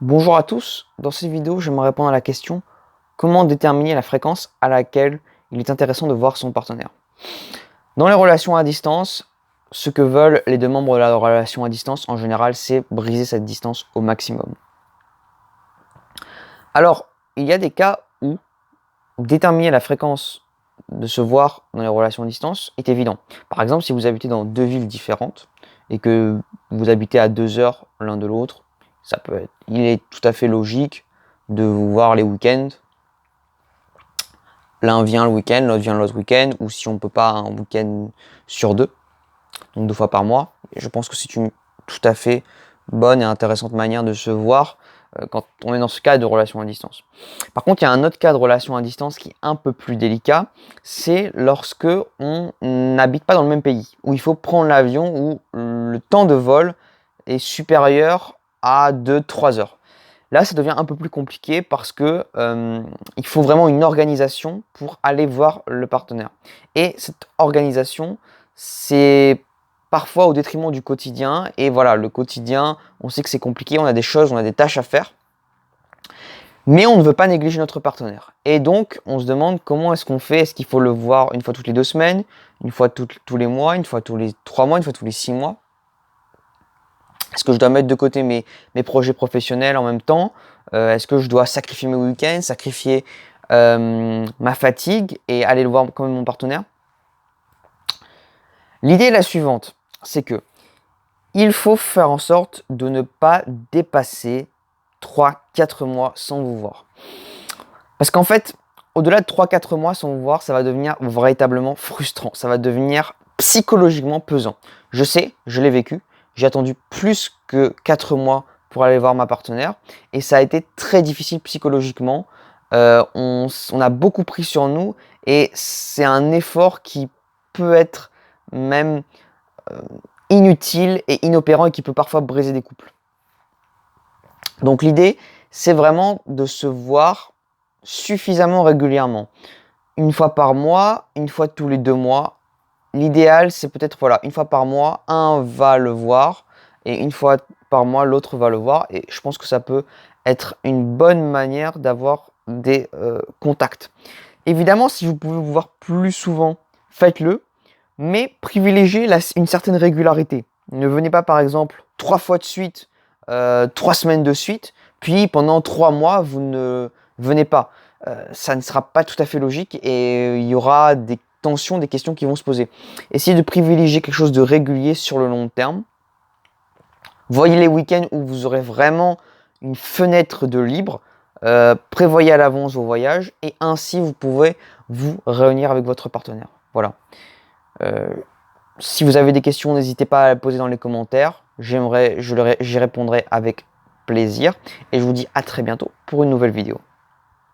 Bonjour à tous, dans cette vidéo j'aimerais répondre à la question comment déterminer la fréquence à laquelle il est intéressant de voir son partenaire. Dans les relations à distance, ce que veulent les deux membres de la relation à distance en général, c'est briser cette distance au maximum. Alors, il y a des cas où déterminer la fréquence de se voir dans les relations à distance est évident. Par exemple, si vous habitez dans deux villes différentes et que vous habitez à 2 heures l'un de l'autre, il est tout à fait logique de vous voir les week-ends. L'un vient le week-end, l'autre vient l'autre week-end, ou si on ne peut pas, un week-end sur deux, donc 2 fois par mois. Et je pense que c'est une tout à fait bonne et intéressante manière de se voir quand on est dans ce cas de relation à distance. Par contre, il y a un autre cas de relation à distance qui est un peu plus délicat, c'est lorsque on n'habite pas dans le même pays, où il faut prendre l'avion, où le temps de vol est supérieur à 2-3 heures. Là, ça devient un peu plus compliqué parce que il faut vraiment une organisation pour aller voir le partenaire. Et cette organisation, c'est parfois au détriment du quotidien. Et voilà, le quotidien, on sait que c'est compliqué, on a des choses, on a des tâches à faire. Mais on ne veut pas négliger notre partenaire. Et donc, on se demande comment est-ce qu'on fait. Est-ce qu'il faut le voir une fois toutes les 2 semaines, une fois tous les mois, une fois tous les 3 mois, une fois tous les 6 mois? Est-ce que je dois mettre de côté mes projets professionnels en même temps? Est-ce que je dois sacrifier mes week-ends, sacrifier ma fatigue et aller le voir comme mon partenaire? L'idée est la suivante, c'est que il faut faire en sorte de ne pas dépasser 3-4 mois sans vous voir. Parce qu'en fait, au-delà de 3-4 mois sans vous voir, ça va devenir véritablement frustrant. Ça va devenir psychologiquement pesant. Je sais, je l'ai vécu. J'ai attendu plus que 4 mois pour aller voir ma partenaire. Et ça a été très difficile psychologiquement. On a beaucoup pris sur nous. Et c'est un effort qui peut être même euh, inutile et inopérant et qui peut parfois briser des couples. Donc l'idée, c'est vraiment de se voir suffisamment régulièrement. Une fois par mois, une fois tous les 2 mois. L'idéal, c'est peut-être, voilà, une fois par mois, un va le voir et une fois par mois, l'autre va le voir. Et je pense que ça peut être une bonne manière d'avoir des contacts. Évidemment, si vous pouvez vous voir plus souvent, faites-le, mais privilégiez une certaine régularité. Ne venez pas, par exemple, 3 fois de suite, 3 semaines de suite, puis pendant 3 mois, vous ne venez pas. Ça ne sera pas tout à fait logique et il y aura des tensions, des questions qui vont se poser. Essayez de privilégier quelque chose de régulier sur le long terme. Voyez les week-ends où vous aurez vraiment une fenêtre de libre. Prévoyez à l'avance vos voyages et ainsi vous pouvez vous réunir avec votre partenaire. Voilà. Euh, Si vous avez des questions, n'hésitez pas à les poser dans les commentaires. J'y répondrai avec plaisir. Et je vous dis à très bientôt pour une nouvelle vidéo.